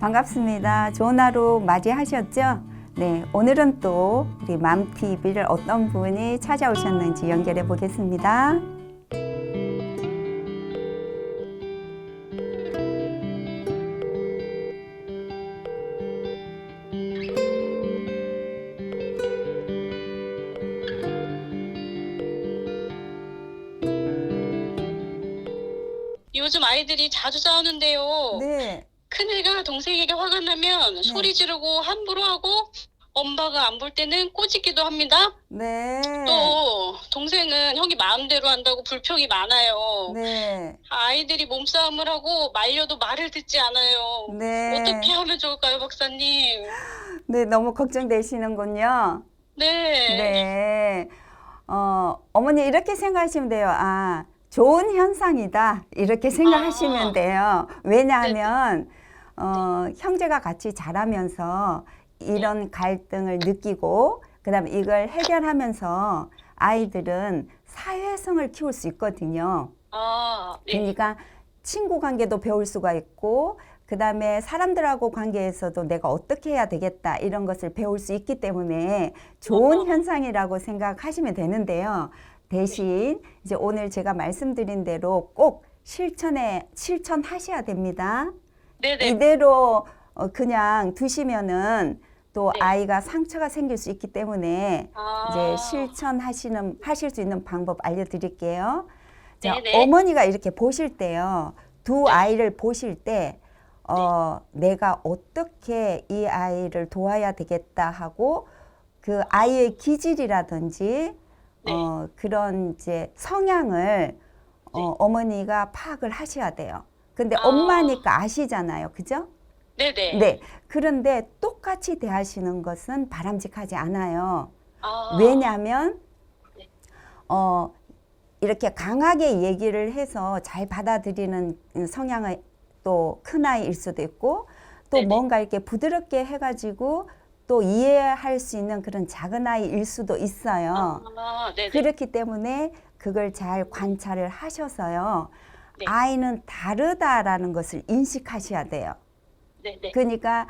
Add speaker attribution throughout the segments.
Speaker 1: 반갑습니다. 좋은 하루 맞이하셨죠? 네, 오늘은 또 우리 맘TV를 어떤 분이 찾아오셨는지 연결해 보겠습니다.
Speaker 2: 요즘 아이들이 자주 싸우는데요.
Speaker 1: 네,
Speaker 2: 큰애가 동생에게 화가 나면 소리 지르고 함부로 하고 엄마가 안 볼 때는 꼬집기도 합니다.
Speaker 1: 네,
Speaker 2: 또 동생은 형이 마음대로 한다고 불평이 많아요.
Speaker 1: 네,
Speaker 2: 아이들이 몸싸움을 하고 말려도 말을 듣지 않아요.
Speaker 1: 네.
Speaker 2: 어떻게 하면 좋을까요, 박사님?
Speaker 1: 네, 너무 걱정되시는군요.
Speaker 2: 네.
Speaker 1: 네, 어머니 이렇게 생각하시면 돼요. 아, 좋은 현상이다. 이렇게 생각하시면 돼요. 왜냐하면, 형제가 같이 자라면서 이런 갈등을 느끼고, 그 다음에 이걸 해결하면서 아이들은 사회성을 키울 수 있거든요.
Speaker 2: 네.
Speaker 1: 그러니까 친구 관계도 배울 수가 있고, 그 다음에 사람들하고 관계에서도 내가 어떻게 해야 되겠다 이런 것을 배울 수 있기 때문에 좋은 현상이라고 생각하시면 되는데요. 대신 이제 오늘 제가 말씀드린 대로 꼭 실천하셔야 됩니다.
Speaker 2: 네네.
Speaker 1: 이대로 그냥 두시면은 또
Speaker 2: 네.
Speaker 1: 아이가 상처가 생길 수 있기 때문에 이제 하실 수 있는 방법 알려드릴게요. 자,
Speaker 2: 네네.
Speaker 1: 어머니가 이렇게 보실 때요. 두 아이를 보실 때 내가 어떻게 이 아이를 도와야 되겠다 하고 그 아이의 기질이라든지 그런 이제 성향을 어머니가 파악을 하셔야 돼요. 근데 엄마니까 아시잖아요. 그죠?
Speaker 2: 네네.
Speaker 1: 네. 그런데 똑같이 대하시는 것은 바람직하지 않아요.
Speaker 2: 아.
Speaker 1: 왜냐하면
Speaker 2: 네.
Speaker 1: 이렇게 강하게 얘기를 해서 잘 받아들이는 성향의 또 큰아이일 수도 있고 또
Speaker 2: 네네.
Speaker 1: 뭔가 이렇게 부드럽게 해가지고 또 이해할 수 있는 그런 작은 아이일 수도 있어요.
Speaker 2: 네네.
Speaker 1: 그렇기 때문에 그걸 잘 관찰을 하셔서요.
Speaker 2: 네.
Speaker 1: 아이는 다르다라는 것을 인식하셔야 돼요.
Speaker 2: 네네.
Speaker 1: 그러니까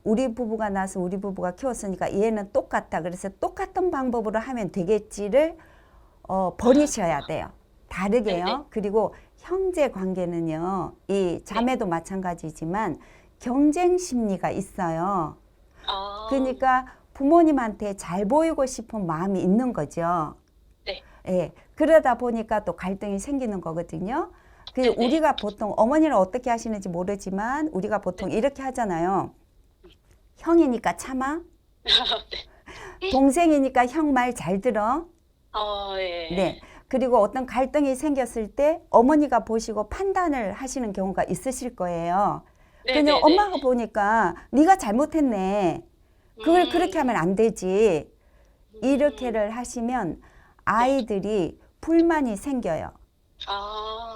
Speaker 1: 우리 부부가 나서 우리 부부가 키웠으니까 얘는 똑같다. 그래서 똑같은 방법으로 하면 되겠지를 버리셔야 돼요. 다르게요.
Speaker 2: 네네.
Speaker 1: 그리고 형제 관계는요. 이 자매도 마찬가지지만 경쟁 심리가 있어요. 그러니까 부모님한테 잘 보이고 싶은 마음이 있는 거죠.
Speaker 2: 네.
Speaker 1: 예. 그러다 보니까 또 갈등이 생기는 거거든요. 그
Speaker 2: 네네.
Speaker 1: 우리가 보통 어머니는 어떻게 하시는지 모르지만 우리가 보통 이렇게 하잖아요. 형이니까 참아.
Speaker 2: 네.
Speaker 1: 동생이니까 형 말 잘 들어.
Speaker 2: 예.
Speaker 1: 네. 그리고 어떤 갈등이 생겼을 때 어머니가 보시고 판단을 하시는 경우가 있으실 거예요. 그냥
Speaker 2: 네네네.
Speaker 1: 엄마가 보니까 네가 잘못했네. 그걸 그렇게 하면 안 되지. 이렇게를 하시면 아이들이 불만이 생겨요.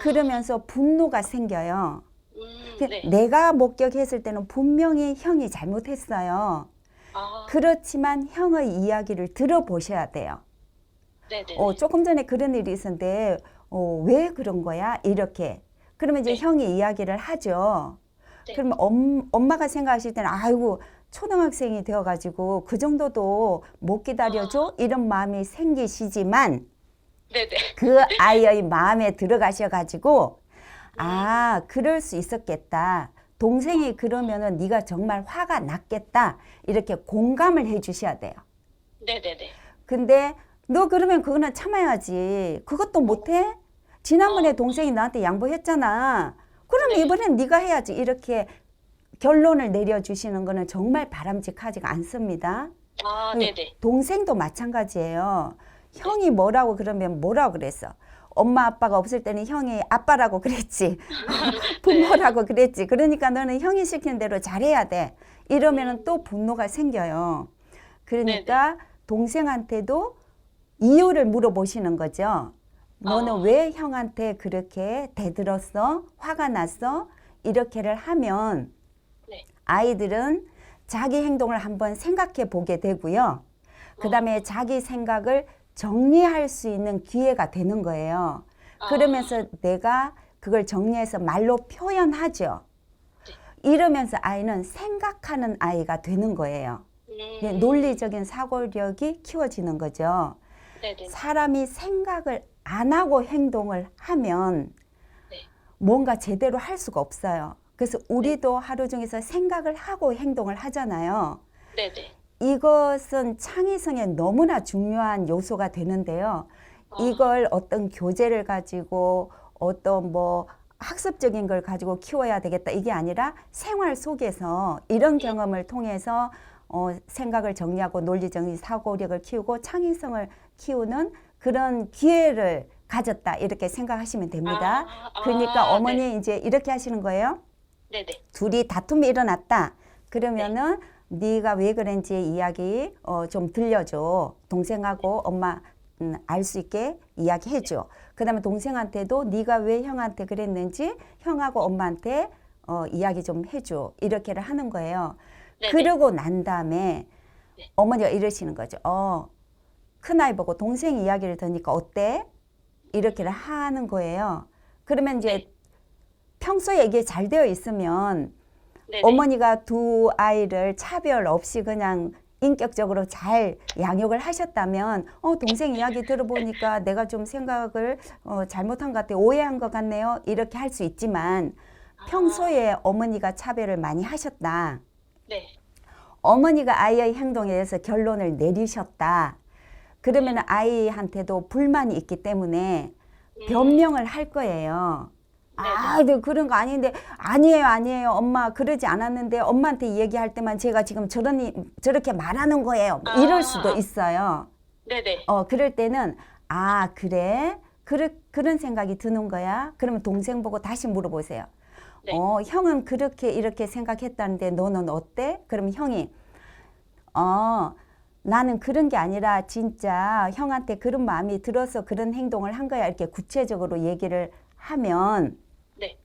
Speaker 1: 그러면서 분노가 생겨요.
Speaker 2: 네.
Speaker 1: 내가 목격했을 때는 분명히 형이 잘못했어요. 그렇지만 형의 이야기를 들어보셔야 돼요.
Speaker 2: 네네.
Speaker 1: 조금 전에 그런 일이 있었는데 왜 그런 거야? 이렇게. 그러면 이제
Speaker 2: 네.
Speaker 1: 형이 이야기를 하죠.
Speaker 2: 네.
Speaker 1: 그러면 엄마가 생각하실 때는 아이고 초등학생이 되어가지고 그 정도도 못 기다려줘? 이런 마음이 생기시지만
Speaker 2: 네네.
Speaker 1: 그 아이의 마음에 들어가셔가지고 그럴 수 있었겠다. 동생이 그러면은 네가 정말 화가 났겠다. 이렇게 공감을 해주셔야 돼요.
Speaker 2: 네네네.
Speaker 1: 근데 너 그러면 그거는 참아야지. 그것도 못해? 지난번에 동생이 나한테 양보했잖아. 그럼
Speaker 2: 네.
Speaker 1: 이번엔 네가 해야지. 이렇게 결론을 내려주시는 거는 정말 바람직하지가 않습니다.
Speaker 2: 네네.
Speaker 1: 동생도 마찬가지예요. 형이 뭐라고 그러면 뭐라고 그랬어? 엄마 아빠가 없을 때는 형이 아빠라고 그랬지. 부모라고 그랬지. 그러니까 너는 형이 시키는 대로 잘해야 돼. 이러면은 또 분노가 생겨요. 그러니까 동생한테도 이유를 물어보시는 거죠. 너는 왜 형한테 그렇게 대들었어? 화가 났어? 이렇게를 하면
Speaker 2: 네.
Speaker 1: 아이들은 자기 행동을 한번 생각해 보게 되고요. 그 다음에 자기 생각을 정리할 수 있는 기회가 되는 거예요. 그러면서 내가 그걸 정리해서 말로 표현하죠. 이러면서 아이는 생각하는 아이가 되는 거예요. 논리적인 사고력이 키워지는 거죠.
Speaker 2: 네네.
Speaker 1: 사람이 생각을 안 하고 행동을 하면
Speaker 2: 네.
Speaker 1: 뭔가 제대로 할 수가 없어요. 그래서 우리도 하루 중에서 생각을 하고 행동을 하잖아요.
Speaker 2: 네네.
Speaker 1: 이것은 창의성에 너무나 중요한 요소가 되는데요. 이걸 어떤 교재를 가지고 어떤 뭐 학습적인 걸 가지고 키워야 되겠다 이게 아니라 생활 속에서 이런 경험을 통해서 생각을 정리하고 논리적인 사고력을 키우고 창의성을 키우는 그런 기회를 가졌다 이렇게 생각하시면 됩니다. 그러니까 어머니
Speaker 2: 네.
Speaker 1: 이제 이렇게 하시는 거예요.
Speaker 2: 네네.
Speaker 1: 둘이 다툼이 일어났다. 그러면은 네가 왜 그런지 이야기 좀 들려줘. 동생하고 엄마 알 수 있게 이야기해줘. 그다음에 동생한테도 네가 왜 형한테 그랬는지 형하고 엄마한테 이야기 좀 해줘. 이렇게를 하는 거예요.
Speaker 2: 네네.
Speaker 1: 그러고 난 다음에
Speaker 2: 네.
Speaker 1: 어머니가 이러시는 거죠. 큰아이 보고 동생 이야기를 들으니까 어때? 이렇게를 하는 거예요. 그러면 이제
Speaker 2: 네.
Speaker 1: 평소에 이게 잘 되어 있으면
Speaker 2: 네네.
Speaker 1: 어머니가 두 아이를 차별 없이 그냥 인격적으로 잘 양육을 하셨다면 동생 이야기 들어보니까 내가 좀 생각을 잘못한 것 같아요. 오해한 것 같네요. 이렇게 할 수 있지만 평소에 어머니가 차별을 많이 하셨다.
Speaker 2: 네.
Speaker 1: 어머니가 아이의 행동에 대해서 결론을 내리셨다. 그러면 아이한테도 불만이 있기 때문에 변명을 할 거예요. 네, 그런 거 아닌데 아니에요 엄마 그러지 않았는데 엄마한테 얘기할 때만 제가 지금 저렇게 말하는 거예요 뭐 이럴 수도 있어요.
Speaker 2: 네네.
Speaker 1: 그럴 때는 그래 그런 생각이 드는 거야. 그러면 동생 보고 다시 물어보세요.
Speaker 2: 네.
Speaker 1: 형은 그렇게 이렇게 생각했다는데 너는 어때? 그럼 형이 나는 그런 게 아니라 진짜 형한테 그런 마음이 들어서 그런 행동을 한 거야. 이렇게 구체적으로 얘기를 하면
Speaker 2: 네.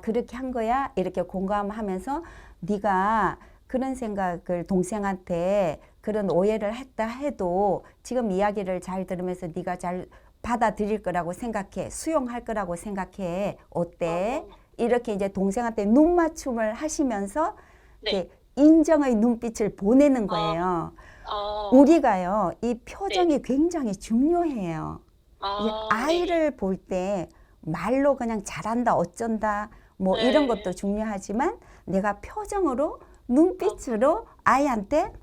Speaker 1: 그렇게 한 거야? 이렇게 공감하면서 네가 그런 생각을 동생한테 그런 오해를 했다 해도 지금 이야기를 잘 들으면서 네가 잘 받아들일 거라고 생각해. 수용할 거라고 생각해. 어때? 이렇게 이제 동생한테 눈맞춤을 하시면서
Speaker 2: 네.
Speaker 1: 이렇게 인정의 눈빛을 보내는 거예요. 우리가요, 이 표정이 굉장히 중요해요. 이 아이를 볼 때 말로 그냥 잘한다, 어쩐다, 뭐
Speaker 2: 네.
Speaker 1: 이런 것도 중요하지만 내가 표정으로, 눈빛으로 아이한테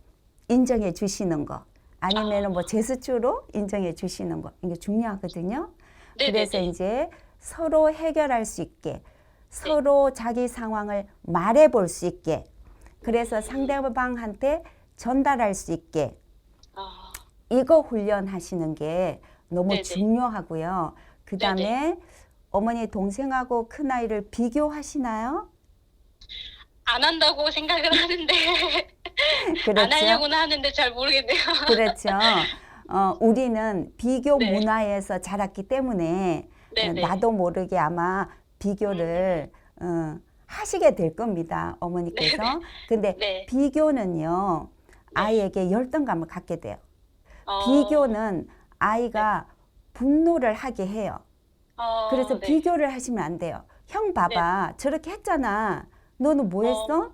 Speaker 1: 인정해 주시는 거. 아니면 뭐 제스처로 인정해 주시는 거. 이게 중요하거든요.
Speaker 2: 네네네.
Speaker 1: 그래서 이제 서로 해결할 수 있게, 서로 자기 상황을 말해 볼 수 있게, 그래서 상대방한테 전달할 수 있게, 이거 훈련하시는 게 너무
Speaker 2: 네네.
Speaker 1: 중요하고요. 그 다음에 어머니 동생하고 큰아이를 비교하시나요?
Speaker 2: 안 한다고 생각을 하는데
Speaker 1: 그렇죠.
Speaker 2: 안 하려고는 하는데 잘 모르겠네요.
Speaker 1: 그렇죠. 우리는 비교
Speaker 2: 네.
Speaker 1: 문화에서 자랐기 때문에
Speaker 2: 네네.
Speaker 1: 나도 모르게 아마 비교를 하시게 될 겁니다. 어머니께서. 근데
Speaker 2: 네.
Speaker 1: 비교는요. 아이에게 열등감을 갖게 돼요. 비교는 아이가 분노를 하게 해요. 그래서
Speaker 2: 네.
Speaker 1: 비교를 하시면 안 돼요. 형 봐봐. 저렇게 했잖아. 너는 뭐 했어?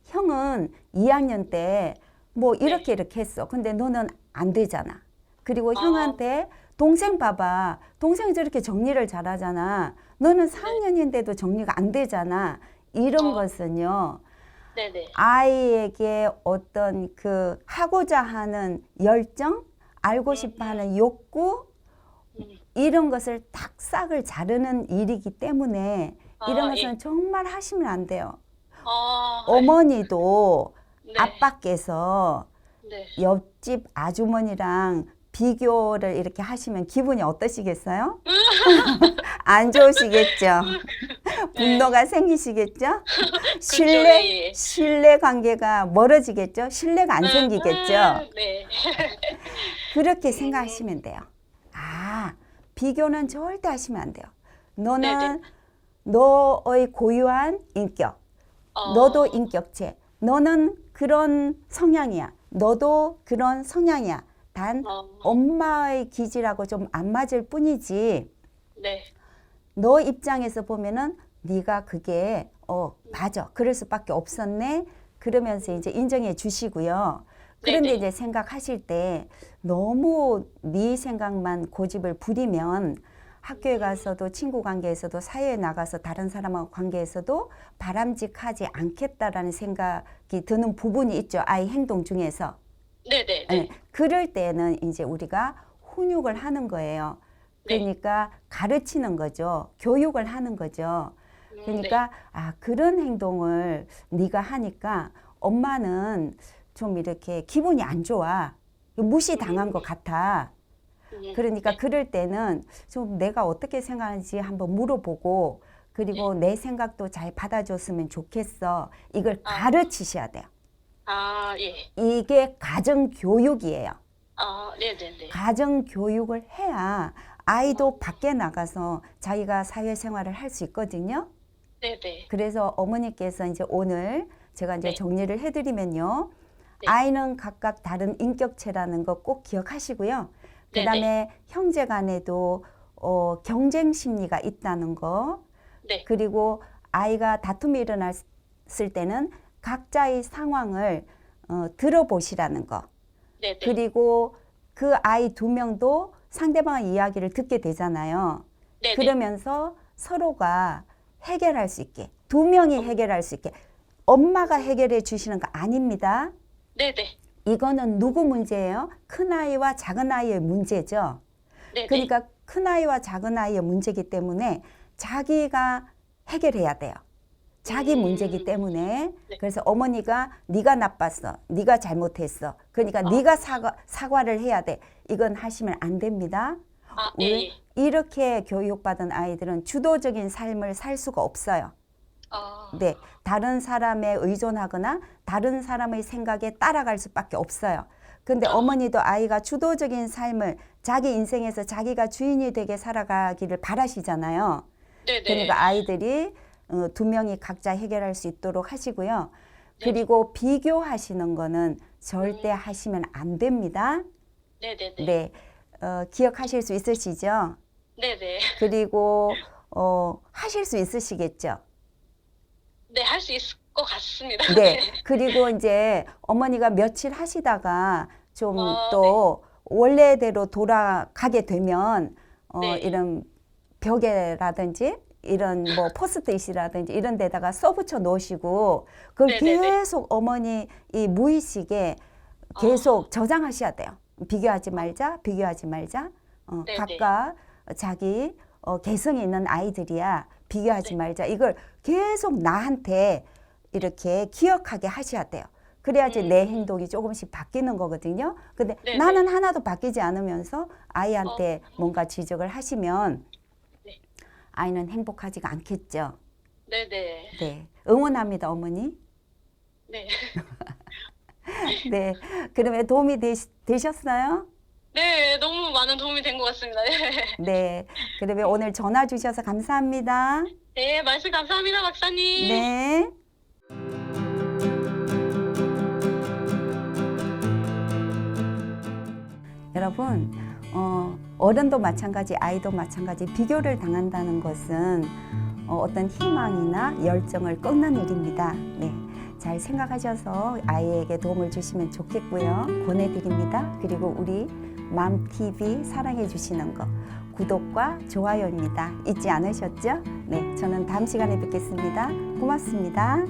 Speaker 1: 형은 2학년 때 뭐 이렇게 이렇게 했어. 근데 너는 안 되잖아. 그리고 형한테 동생 봐봐. 동생이 저렇게 정리를 잘하잖아. 너는 4학년인데도 정리가 안 되잖아. 이런 것은요.
Speaker 2: 네네.
Speaker 1: 아이에게 어떤 그 하고자 하는 열정, 알고 싶어 하는 욕구, 이런 것을 딱 싹을 자르는 일이기 때문에 이런 것은 정말 하시면 안 돼요. 어머니도
Speaker 2: 네.
Speaker 1: 아빠께서
Speaker 2: 네.
Speaker 1: 옆집 아주머니랑 비교를 이렇게 하시면 기분이 어떠시겠어요? 안 좋으시겠죠? 분노가 생기시겠죠?
Speaker 2: 예.
Speaker 1: 신뢰 관계가 멀어지겠죠? 신뢰가 안 생기겠죠?
Speaker 2: 네.
Speaker 1: 그렇게 생각하시면 돼요. 비교는 절대 하시면 안 돼요. 너는
Speaker 2: 네네.
Speaker 1: 너의 고유한 인격, 너도 인격체, 너는 그런 성향이야. 너도 그런 성향이야. 단 엄마의 기질하고 좀 안 맞을 뿐이지
Speaker 2: 네.
Speaker 1: 너 입장에서 보면은 네가 그게 맞아. 그럴 수밖에 없었네. 그러면서 이제 인정해 주시고요. 그런데
Speaker 2: 네네.
Speaker 1: 이제 생각하실 때 너무 네 생각만 고집을 부리면 학교에 가서도 친구 관계에서도 사회에 나가서 다른 사람하고 관계에서도 바람직하지 않겠다라는 생각이 드는 부분이 있죠. 아이 행동 중에서.
Speaker 2: 네네.
Speaker 1: 예,
Speaker 2: 네.
Speaker 1: 그럴 때는 이제 우리가 훈육을 하는 거예요.
Speaker 2: 네.
Speaker 1: 그러니까 가르치는 거죠. 교육을 하는 거죠.
Speaker 2: 네.
Speaker 1: 그러니까 그런 행동을 네가 하니까 엄마는 좀 이렇게 기분이 안 좋아. 무시당한 것 같아. 그러니까
Speaker 2: 네.
Speaker 1: 그럴 때는 좀 내가 어떻게 생각하는지 한번 물어보고 그리고 내 생각도 잘 받아줬으면 좋겠어. 이걸
Speaker 2: 아.
Speaker 1: 가르치셔야 돼요.
Speaker 2: 예.
Speaker 1: 이게 가정교육이에요.
Speaker 2: 네네네.
Speaker 1: 가정교육을 해야 아이도 밖에 나가서 자기가 사회생활을 할 수 있거든요.
Speaker 2: 네네.
Speaker 1: 그래서 어머니께서 이제 오늘 제가 이제
Speaker 2: 네.
Speaker 1: 정리를 해드리면요.
Speaker 2: 네.
Speaker 1: 아이는 각각 다른 인격체라는 거 꼭 기억하시고요. 그 다음에 형제 간에도 경쟁 심리가 있다는 거.
Speaker 2: 네.
Speaker 1: 그리고 아이가 다툼이 일어났을 때는 각자의 상황을 들어보시라는 거.
Speaker 2: 네네.
Speaker 1: 그리고 그 아이 두 명도 상대방의 이야기를 듣게 되잖아요.
Speaker 2: 네네.
Speaker 1: 그러면서 서로가 해결할 수 있게, 두 명이 해결할 수 있게. 엄마가 해결해 주시는 거 아닙니다.
Speaker 2: 네네.
Speaker 1: 이거는 누구 문제예요? 큰아이와 작은아이의 문제죠.
Speaker 2: 네네.
Speaker 1: 그러니까 큰아이와 작은아이의 문제이기 때문에 자기가 해결해야 돼요. 자기 문제이기 때문에.
Speaker 2: 네.
Speaker 1: 그래서 어머니가 네가 나빴어. 네가 잘못했어. 그러니까 네가 사과를 해야 돼. 이건 하시면 안 됩니다. 왜?
Speaker 2: 예.
Speaker 1: 이렇게 교육받은 아이들은 주도적인 삶을 살 수가 없어요. 네, 다른 사람에 의존하거나 다른 사람의 생각에 따라갈 수밖에 없어요. 근데 어머니도 아이가 주도적인 삶을 자기 인생에서 자기가 주인이 되게 살아가기를 바라시잖아요.
Speaker 2: 네네.
Speaker 1: 그러니까 아이들이 두 명이 각자 해결할 수 있도록 하시고요. 그리고 비교하시는 거는 절대 하시면 안 됩니다.
Speaker 2: 네네네.
Speaker 1: 네, 기억하실 수 있으시죠?
Speaker 2: 네네.
Speaker 1: 그리고 하실 수 있으시겠죠?
Speaker 2: 네, 할 수 있을 것 같습니다.
Speaker 1: 네. 그리고 이제 어머니가 며칠 하시다가 좀
Speaker 2: 아,
Speaker 1: 또 원래대로 돌아가게 되면
Speaker 2: 네.
Speaker 1: 이런 벽에라든지 이런 뭐 포스트잇이라든지 이런 데다가 써붙여 놓으시고 그걸
Speaker 2: 네네네.
Speaker 1: 계속 어머니 이 무의식에 계속 저장하셔야 돼요. 비교하지 말자, 비교하지 말자.
Speaker 2: 네네.
Speaker 1: 각각 자기 개성이 있는 아이들이야. 비교하지
Speaker 2: 네.
Speaker 1: 말자. 이걸 계속 나한테 이렇게 기억하게 하셔야 돼요. 그래야지 내 행동이 조금씩 바뀌는 거거든요. 근데
Speaker 2: 네네.
Speaker 1: 나는 하나도 바뀌지 않으면서 아이한테 뭔가 지적을 하시면
Speaker 2: 네.
Speaker 1: 아이는 행복하지가 않겠죠.
Speaker 2: 네네.
Speaker 1: 네. 응원합니다, 어머니.
Speaker 2: 네.
Speaker 1: 네. 그러면 도움이 되셨어요?
Speaker 2: 네, 너무 많은 도움이 된 것 같습니다. 네.
Speaker 1: 네. 그러면 오늘 전화 주셔서 감사합니다.
Speaker 2: 네, 말씀 감사합니다, 박사님.
Speaker 1: 네. 여러분, 어른도 마찬가지, 아이도 마찬가지, 비교를 당한다는 것은 어떤 희망이나 열정을 꺾는 일입니다. 네. 잘 생각하셔서 아이에게 도움을 주시면 좋겠고요. 권해드립니다. 그리고 우리 맘TV 사랑해 주시는 거 구독과 좋아요입니다. 잊지 않으셨죠? 네, 저는 다음 시간에 뵙겠습니다. 고맙습니다.